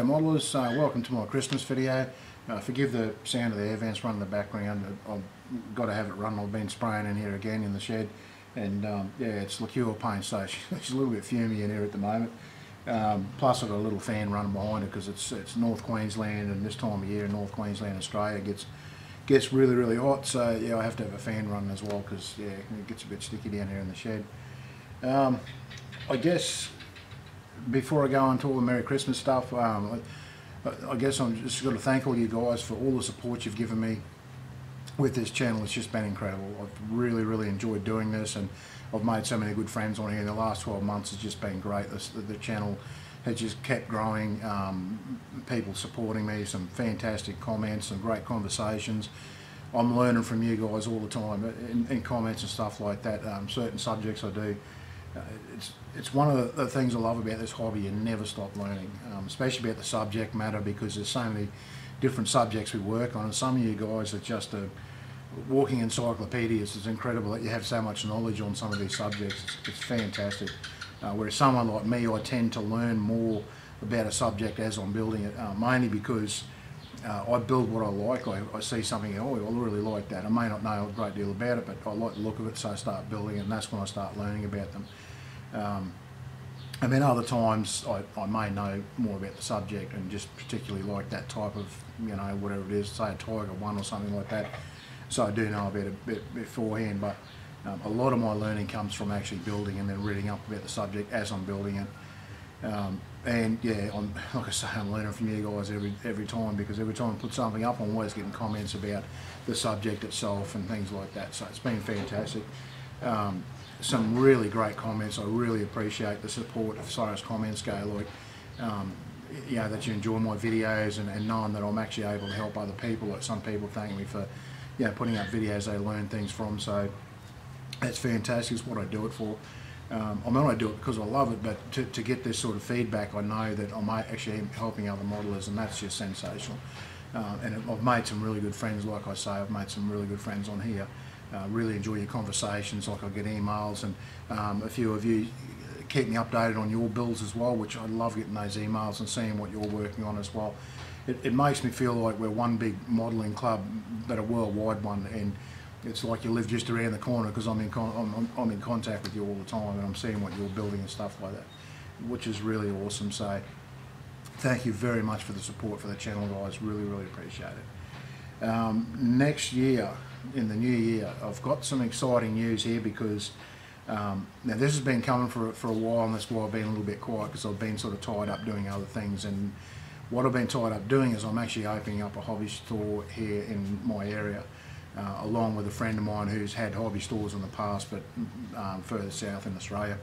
modelers, welcome to my Christmas video. Forgive the sound of the air vents running in the background. I've got to have it running. I've been spraying in here again in the shed, and yeah, it's liqueur paint, so she's a little bit fumy in here at the moment. Plus I've got a little fan running behind it because it's North Queensland, and this time of year in North Queensland, Australia gets really hot, so yeah, I have to have a fan running as well because yeah, it gets a bit sticky down here in the shed. I guess before I go on to all the Merry Christmas stuff, I guess I'm just going to thank all you guys for all the support you've given me with this channel. It's just been incredible. I've really enjoyed doing this, and I've made so many good friends on here. The last 12 months has just been great. The channel has just kept growing, people supporting me, some fantastic comments, some great conversations. I'm learning from you guys all the time in comments and stuff like that. Certain subjects I do. It's one of the things I love about this hobby. You never stop learning, especially about the subject matter, because there's so many different subjects we work on, and some of you guys are just walking encyclopedias. It's incredible that you have so much knowledge on some of these subjects. It's fantastic. Whereas someone like me, I tend to learn more about a subject as I'm building it, mainly because I build what I like. I see something, oh, I really like that. I may not know a great deal about it, but I like the look of it, so I start building it, and that's when I start learning about them. And then other times I may know more about the subject and just particularly like that type of, you know, whatever it is, say a Tiger One or something like that. So I do know about it a bit beforehand, but a lot of my learning comes from actually building and then reading up about the subject as I'm building it. And yeah, like I say, I'm learning from you guys every time, because every time I put something up, I'm always getting comments about the subject itself and things like that. So it's been fantastic. Some really great comments. I really appreciate the support as far as comments go, like you know, that you enjoy my videos, and knowing that I'm actually able to help other people. Like some people thank me for, you know, putting up videos they learn things from. So that's fantastic. It's what I do it for. I mean, I do it because I love it, but to get this sort of feedback, I know that I'm actually helping other modelers, and that's just sensational. And I've made some really good friends. Like I say, I've made some really good friends on here. Really enjoy your conversations. Like I get emails, and a few of you keep me updated on your builds as well, which I love getting those emails and seeing what you're working on as well. It makes me feel like we're one big modelling club, but a worldwide one, and it's like you live just around the corner, because I'm in contact with you all the time, and I'm seeing what you're building and stuff like that, which is really awesome. So thank you very much for the support for the channel, guys. Really appreciate it. Next year, in the new year, I've got some exciting news here, because now this has been coming for a while, and that's why I've been a little bit quiet, because I've been sort of tied up doing other things. And what I've been tied up doing is I'm actually opening up a hobby store here in my area, along with a friend of mine who's had hobby stores in the past, but further south in Australia.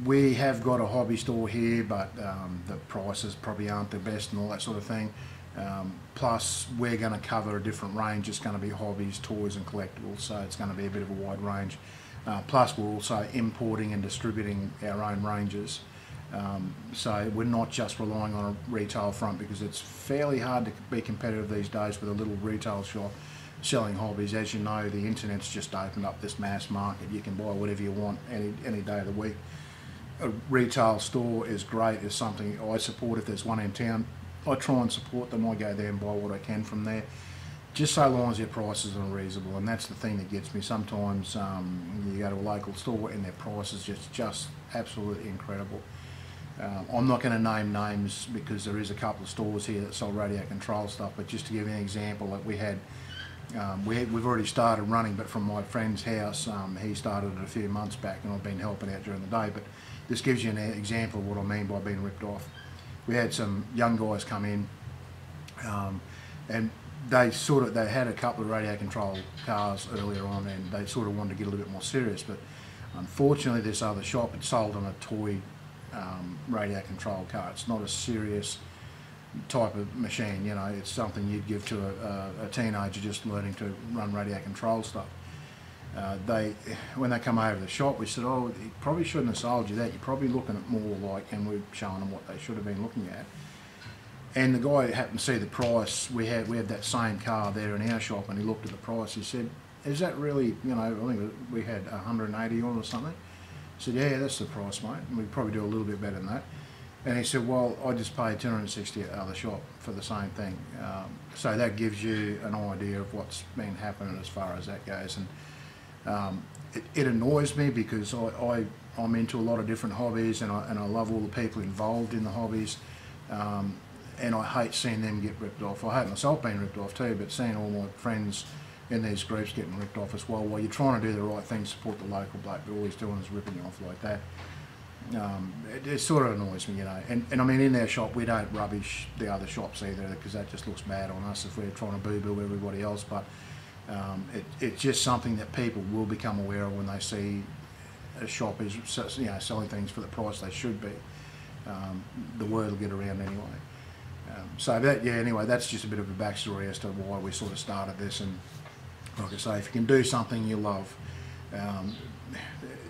We have got a hobby store here, but the prices probably aren't the best and all that sort of thing. Plus we're going to cover a different range. It's going to be hobbies, toys and collectibles, so it's going to be a bit of a wide range. Plus we're also importing and distributing our own ranges. So we're not just relying on a retail front, because it's fairly hard to be competitive these days with a little retail shop selling hobbies. As you know, the internet's just opened up this mass market. You can buy whatever you want any day of the week. A retail store is great. It's something I support. If there's one in town, I try and support them. I go there and buy what I can from there, just so long as their prices are reasonable. And that's the thing that gets me. Sometimes you go to a local store and their prices just absolutely incredible. I'm not going to name names, because there is a couple of stores here that sell radio control stuff, but just to give you an example, that we've already started running, but from my friend's house, he started it a few months back, and I've been helping out during the day. But this gives you an example of what I mean by being ripped off. We had some young guys come in, and they had a couple of radio control cars earlier on, and they sort of wanted to get a little bit more serious. But unfortunately, this other shop had sold them a toy radio control car. It's not a serious type of machine, you know. It's something you'd give to a teenager just learning to run radio control stuff. When they come over to the shop, we said, oh, he probably shouldn't have sold you that. You're probably looking at more like, and we're showing them what they should have been looking at. And the guy happened to see the price. We had that same car there in our shop, and he looked at the price. He said, is that really, you know, I think we had 180 on or something. I said, yeah, that's the price, mate. And we'd probably do a little bit better than that. And he said, well, I just paid $260 at the other shop for the same thing. So that gives you an idea of what's been happening as far as that goes. And it annoys me because I'm into a lot of different hobbies, and I love all the people involved in the hobbies. And I hate seeing them get ripped off. I hate myself being ripped off too, but seeing all my friends in these groups getting ripped off as well, while you're trying to do the right thing, support the local bloke, but all he's doing is ripping you off like that. It sort of annoys me, you know. And I mean, in our shop, we don't rubbish the other shops either, because that just looks bad on us if we're trying to boo-boo everybody else. But it's just something that people will become aware of when they see a shop is, you know, selling things for the price they should be. The word will get around anyway. So that, yeah, anyway, that's just a bit of a backstory as to why we sort of started this. And like I say, if you can do something you love,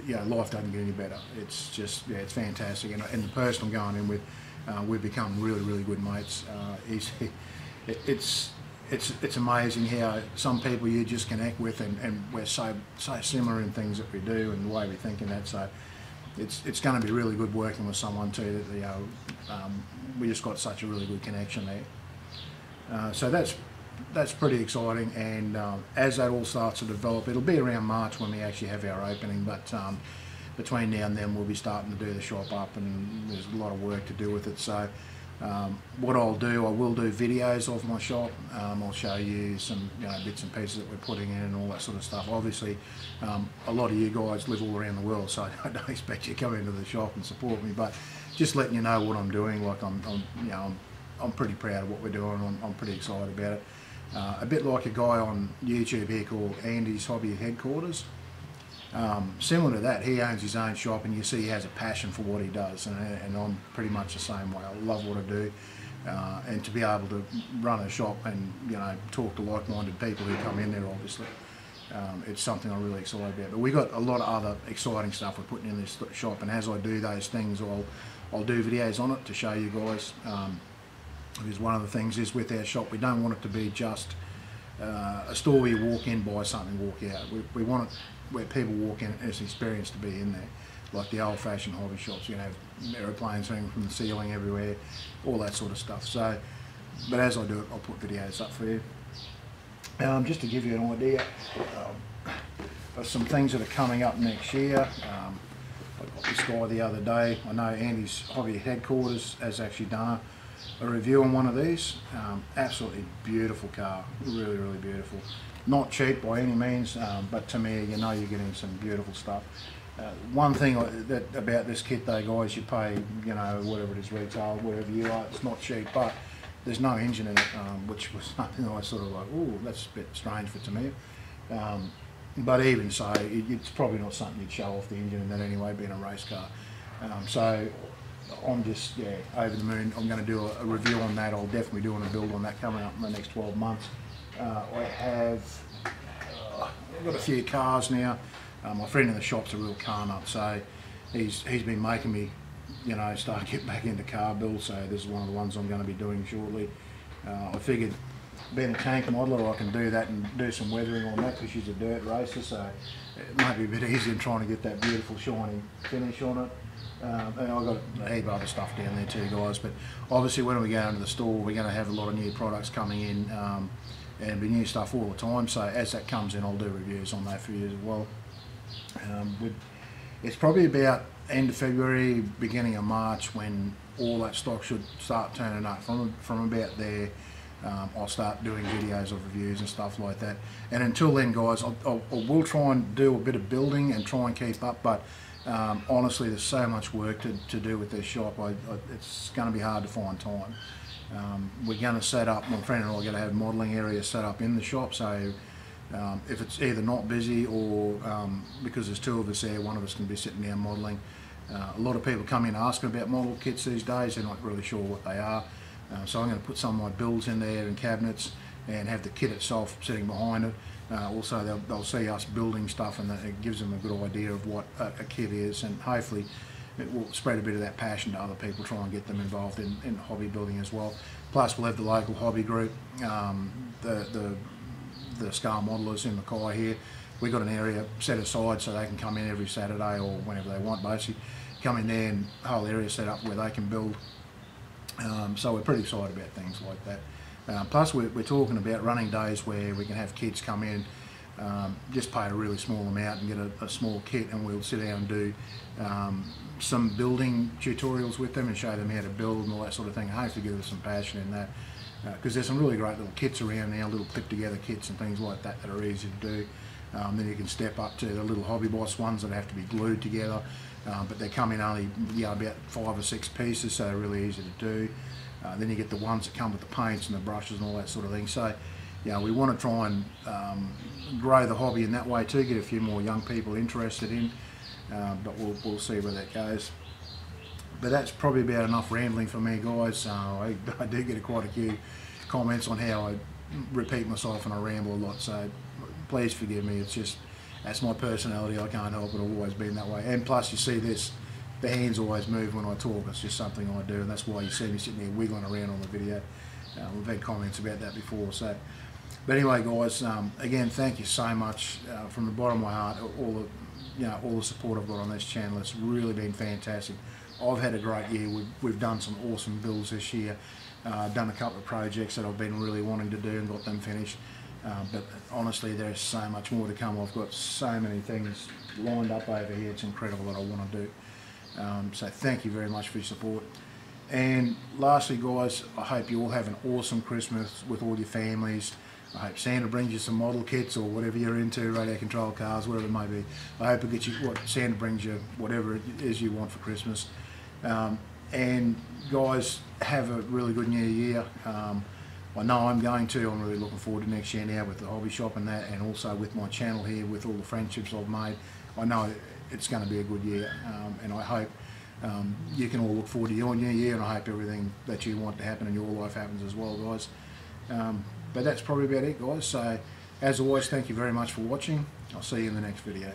you know, life doesn't get any better. It's just, yeah, it's fantastic. And the person I'm going in with, we've become really, really good mates. It's amazing how some people you just connect with, and we're so similar in things that we do and the way we think and that. So it's going to be really good working with someone too that, you know, we just got such a really good connection there. So that's pretty exciting, and as that all starts to develop, it'll be around March when we actually have our opening, but between now and then we'll be starting to do the shop up, and there's a lot of work to do with it. So what I will do videos of my shop. I'll show you some, you know, bits and pieces that we're putting in and all that sort of stuff. Obviously a lot of you guys live all around the world, so I don't expect you to come into the shop and support me, but just letting you know what I'm doing. Like I'm pretty proud of what we're doing. I'm pretty excited about it. A bit like a guy on YouTube here called Andy's Hobby Headquarters. Similar to that, he owns his own shop, and you see he has a passion for what he does, and I'm pretty much the same way. I love what I do, and to be able to run a shop and, you know, talk to like-minded people who come in there, obviously, it's something I'm really excited about. But we've got a lot of other exciting stuff we're putting in this shop, and as I do those things, I'll do videos on it to show you guys. Because one of the things is with our shop, we don't want it to be just a store where you walk in, buy something, walk out. We want it where people walk in, it's an experience to be in there, like the old-fashioned hobby shops. You can have aeroplanes hanging from the ceiling everywhere, all that sort of stuff. So, but as I do it, I'll put videos up for you. Just to give you an idea of some things that are coming up next year. I got this guy the other day. I know Andy's Hobby Headquarters has actually done a review on one of these. Absolutely beautiful car, really, really beautiful. Not cheap by any means, but to me, you know, you're getting some beautiful stuff. One thing about this kit though, guys, you pay, you know, whatever it is retail, whatever you are, it's not cheap, but there's no engine in it, which was something I was sort of like, oh, that's a bit strange for to me. But even so, it's probably not something you'd show off the engine in that anyway, being a race car. So I'm just, yeah, over the moon. I'm going to do a review on that. I'll definitely do a build on that coming up in the next 12 months. I've got a few cars now. My friend in the shop's a real car nut, so he's been making me, you know, start getting back into car build. So this is one of the ones I'm going to be doing shortly. I figured, being a tank modeler, I can do that and do some weathering on that, because she's a dirt racer, so it might be a bit easier than trying to get that beautiful shiny finish on it. And I've got a heap of other stuff down there too, guys. But obviously when we go into the store, we're going to have a lot of new products coming in, and be new stuff all the time. So as that comes in, I'll do reviews on that for you as well. It's probably about end of February, beginning of March, when all that stock should start turning up. From about there, I'll start doing videos of reviews and stuff like that. And until then, guys, I will try and do a bit of building and try and keep up, but honestly, there's so much work to do with this shop. It's going to be hard to find time. We're going to set up, my friend and I are going to have modelling areas set up in the shop, so if it's either not busy or because there's two of us there, one of us can be sitting down modelling. A lot of people come in asking about model kits these days. They're not really sure what they are. So I'm going to put some of my builds in there and cabinets, and have the kit itself sitting behind it. Also they'll see us building stuff, and it gives them a good idea of what a kit is, and hopefully it will spread a bit of that passion to other people, try and get them involved in hobby building as well. Plus we'll have the local hobby group, the Scar Modelers in Mackay here. We've got an area set aside so they can come in every Saturday or whenever they want, basically, come in there and whole area set up where they can build. So we're pretty excited about things like that. Plus we're talking about running days where we can have kids come in, just pay a really small amount and get a small kit, and we'll sit down and do some building tutorials with them and show them how to build and all that sort of thing. Hopefully give them some passion in that, because there's some really great little kits around now, little clip together kits and things like that are easy to do. Then you can step up to the little Hobby Boss ones that have to be glued together, but they come in only about 5 or 6 pieces, so they're really easy to do. Then you get the ones that come with the paints and the brushes and all that sort of thing. So we want to try and grow the hobby in that way too, get a few more young people interested in, but we'll see where that goes. But that's probably about enough rambling for me, guys. I do get quite a few comments on how I repeat myself and I ramble a lot, so please forgive me. It's just, that's my personality. I can't help it. I've always been that way. And plus, you see this, the hands always move when I talk. It's just something I do, and that's why you see me sitting there wiggling around on the video. We've had comments about that before. So, but anyway, guys, again, thank you so much from the bottom of my heart. All the support I've got on this channel. It's really been fantastic. I've had a great year. We've done some awesome builds this year. Done a couple of projects that I've been really wanting to do and got them finished. But honestly, there's so much more to come. I've got so many things lined up over here. It's incredible that I want to do. So thank you very much for your support. And lastly, guys, I hope you all have an awesome Christmas with all your families. I hope Santa brings you some model kits or whatever you're into, radio control cars, whatever it may be. I hope it gets you, Santa brings you whatever it is you want for Christmas. And guys, have a really good new year. I know I'm going to. I'm really looking forward to next year now with the hobby shop and that, and also with my channel here, with all the friendships I've made. I know it's going to be a good year, and I hope you can all look forward to your new year, and I hope everything that you want to happen in your life happens as well, guys. But that's probably about it, guys. So, as always, thank you very much for watching. I'll see you in the next video.